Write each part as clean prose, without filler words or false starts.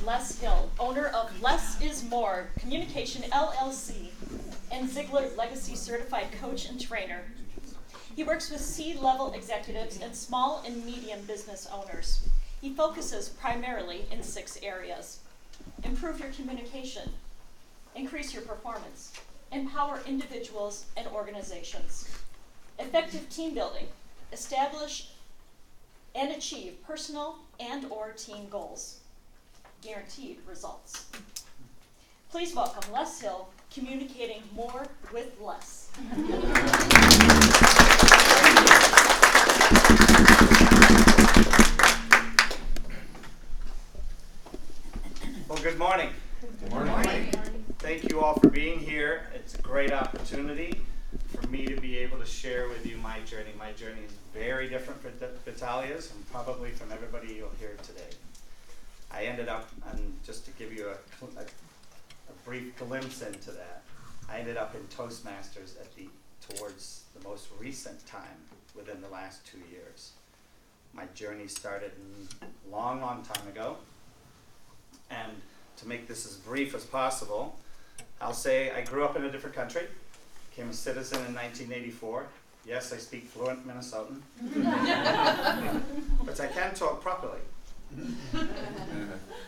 Les Hill, owner of Less is More Communication LLC and Ziegler Legacy Certified Coach and Trainer. He works with C-level executives and small and medium business owners. He focuses primarily in 6 areas. Improve your communication, increase your performance, empower individuals and organizations, effective team building, establish and achieve personal and/or team goals, guaranteed results. Please welcome Les Hill, Communicating More with Less. Well, good morning. Good morning. Thank you all for being here. It's a great opportunity for me to be able to share with you my journey. My journey is very different from Vitalia's and probably from everybody you'll hear today. I ended up, and just to give you a brief glimpse into that, I ended up in Toastmasters towards the most recent time within the last 2 years. My journey started a long, long time ago. And to make this as brief as possible, I'll say I grew up in a different country, became a citizen in 1984. Yes, I speak fluent Minnesotan, but I can talk properly.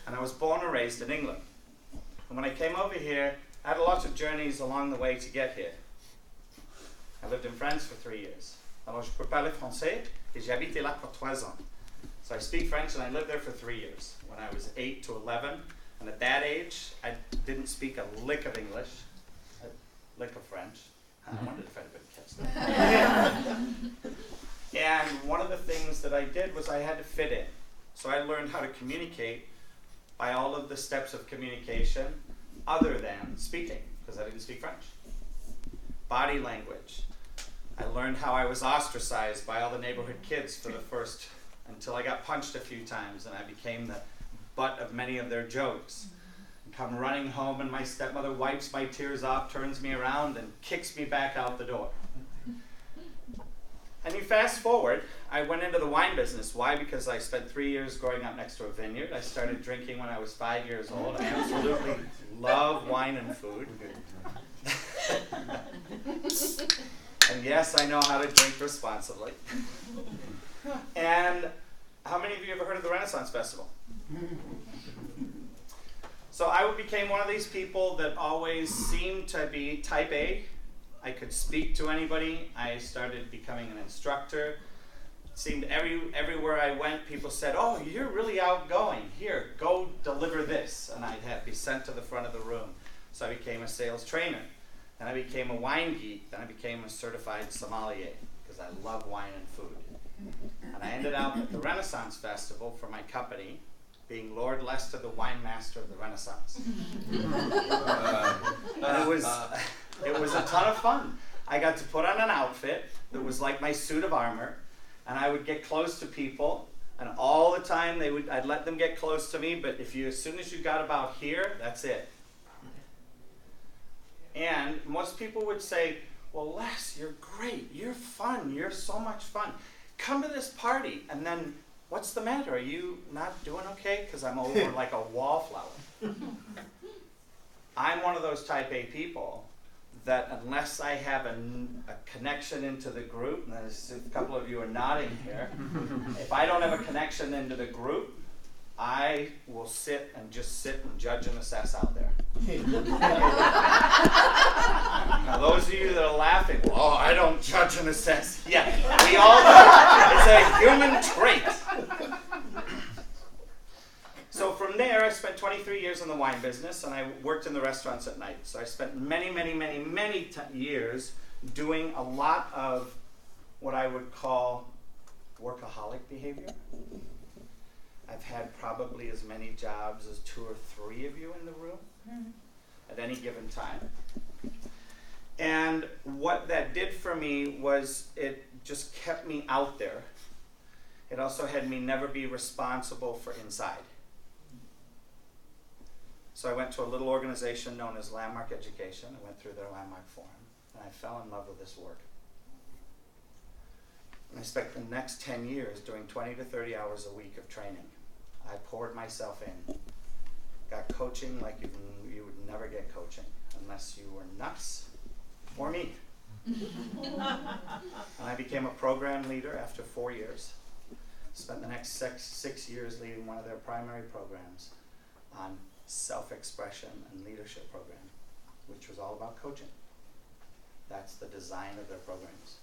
And I was born and raised in England. And when I came over here, I had a lot of journeys along the way to get here. I lived in France for 3 years. Alors, je peux parler français et j'ai habité là pour 3 ans. So I speak French and I lived there for 3 years, when I was 8 to 11. And at that age, I didn't speak a lick of English, a lick of French. I wondered if anybody catch that. And one of the things that I did was I had to fit in. So I learned how to communicate by all of the steps of communication other than speaking, because I didn't speak French. Body language. I learned how I was ostracized by all the neighborhood kids for the first, until I got punched a few times and I became the butt of many of their jokes. Come running home and my stepmother wipes my tears off, turns me around and kicks me back out the door. And you fast forward, I went into the wine business. Why? Because I spent 3 years growing up next to a vineyard. I started drinking when I was 5 years old. I absolutely love wine and food. And yes, I know how to drink responsibly. And how many of you ever heard of the Renaissance Festival? So I became one of these people that always seemed to be type A. I could speak to anybody. I started becoming an instructor. It seemed everywhere I went, people said, "Oh, you're really outgoing. Here, go deliver this." And I'd be sent to the front of the room. So I became a sales trainer. Then I became a wine geek. Then I became a certified sommelier because I love wine and food. And I ended up at the Renaissance Festival for my company, being Lord Lester, the wine master of the Renaissance. And it was a ton of fun. I got to put on an outfit that was like my suit of armor, and I would get close to people, and all the time I'd let them get close to me, but as soon as you got about here, that's it. And most people would say, "Well, Les, you're great, you're fun, you're so much fun. Come to this party." And then, "What's the matter? Are you not doing okay?" Because I'm over like a wallflower. I'm one of those type A people that unless I have a connection into the group, and there's a couple of you are nodding here, if I don't have a connection into the group, I will sit and judge and assess out there. Now those of you that are laughing, "Oh, I don't judge and assess." Yeah, we all do. It's a human trait. So from there, I spent 23 years in the wine business, and I worked in the restaurants at night. So I spent many years doing a lot of what I would call workaholic behavior. I've had probably as many jobs as 2 or 3 of you in the room at any given time. And what that did for me was it just kept me out there. It also had me never be responsible for inside. So I went to a little organization known as Landmark Education. I went through their Landmark Forum, and I fell in love with this work. And I spent the next 10 years doing 20 to 30 hours a week of training. I poured myself in. coaching like you would never get coaching unless you were nuts or me. And I became a program leader after 4 years. Spent the next six years leading one of their primary programs on self-expression and leadership program, which was all about coaching. That's the design of their programs.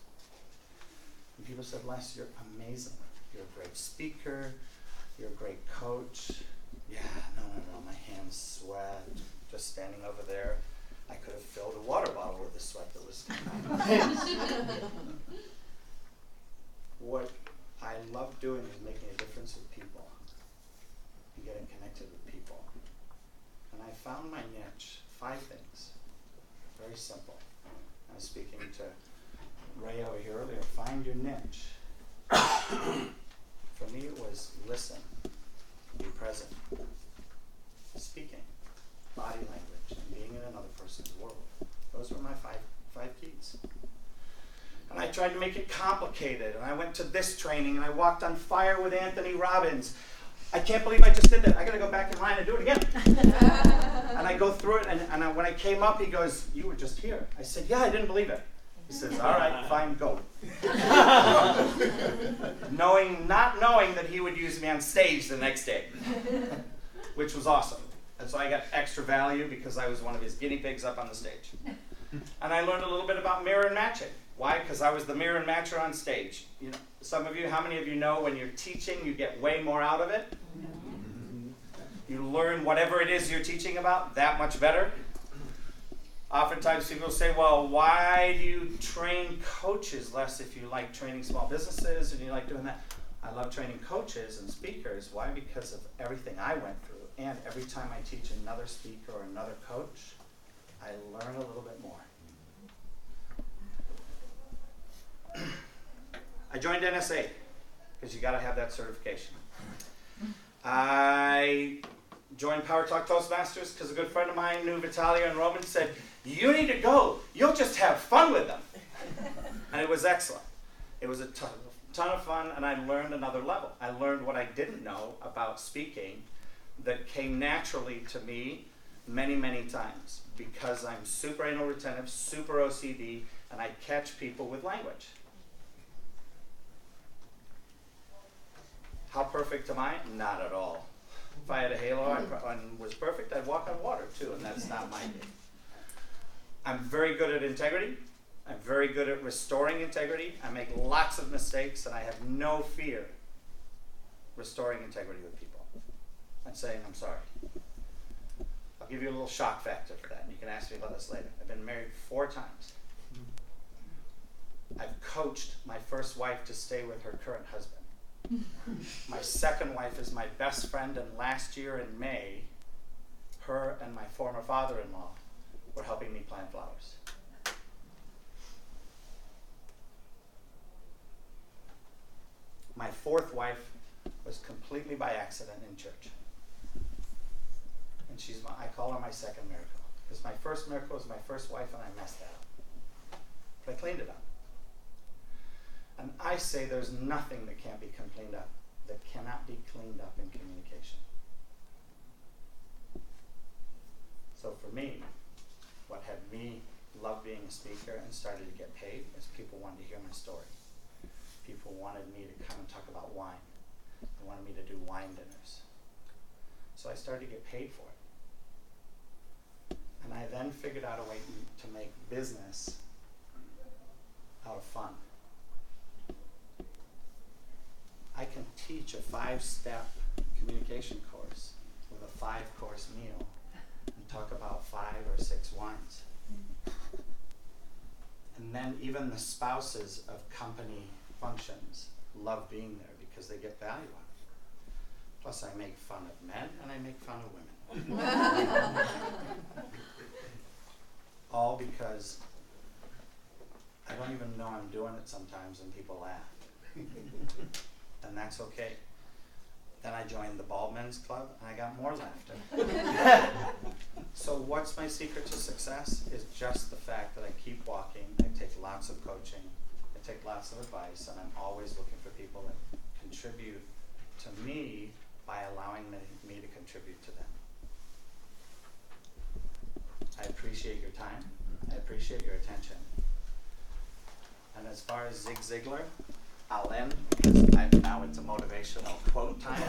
And people said, Les, you're amazing. You're a great speaker. You're a great coach. Yeah, no, my hands sweat. Just standing over there, I could have filled a water bottle with the sweat that was coming out of my hands. What I love doing is making a difference with people and getting connected with people. And I found my niche, 5 things, very simple. I was speaking to Ray over here earlier, find your niche. For me it was listen, be present, speaking, body language, and being in another person's world. Those were my five keys. And I tried to make it complicated, and I went to this training, and I walked on fire with Anthony Robbins. I can't believe I just did that. I got to go back in line and do it again. And I go through it, and when I came up, he goes, you were just here. I said, yeah, I didn't believe it. He says, all right, fine, go. Not knowing that he would use me on stage the next day, which was awesome. And so I got extra value because I was one of his guinea pigs up on the stage. And I learned a little bit about mirror and matching. Why? Because I was the mirror and matcher on stage. You know, some of you, how many of you know when you're teaching, you get way more out of it? You learn whatever it is you're teaching about that much better. Oftentimes people say, well, why do you train coaches less if you like training small businesses and you like doing that? I love training coaches and speakers. Why? Because of everything I went through. And every time I teach another speaker or another coach, I learn a little bit more. I joined NSA because you got to have that certification. I joined PowerTalk Toastmasters because a good friend of mine knew Vitalia and Roman, said, you need to go. You'll just have fun with them. And it was excellent. It was a ton of fun, and I learned another level. I learned what I didn't know about speaking that came naturally to me many, many times because I'm super anal retentive, super OCD, and I catch people with language. How perfect am I? Not at all. If I had a halo and was perfect, I'd walk on water too, and that's not my game. I'm very good at integrity. I'm very good at restoring integrity. I make lots of mistakes, and I have no fear restoring integrity with people and saying, I'm sorry. I'll give you a little shock factor for that, and you can ask me about this later. I've been married 4 times. I've coached my first wife to stay with her current husband. My second wife is my best friend, and last year in May, her and my former father-in-law were helping me plant flowers. My 4th wife was completely by accident in church. And I call her my second miracle. Because my first miracle was my first wife, and I messed that up. But I cleaned it up. And I say there's nothing that can't be cleaned up, that cannot be cleaned up in communication. So for me, what had me love being a speaker and started to get paid is people wanted to hear my story. People wanted me to come and talk about wine. They wanted me to do wine dinners. So I started to get paid for it. And I then figured out a way to make business out of fun. I can teach a 5-step communication course with a 5-course meal and talk about 5 or 6 wines. And then even the spouses of company functions love being there because they get value out of it. Plus I make fun of men and I make fun of women. All because I don't even know I'm doing it sometimes and people laugh. And that's okay. Then I joined the Bald Men's Club and I got more laughter. So what's my secret to success is just the fact that I keep walking, I take lots of coaching, I take lots of advice, and I'm always looking for people that contribute to me by allowing me to contribute to them. appreciate your time. I appreciate your attention. And as far as Zig Ziglar, I'll end because now it's a motivational quote time.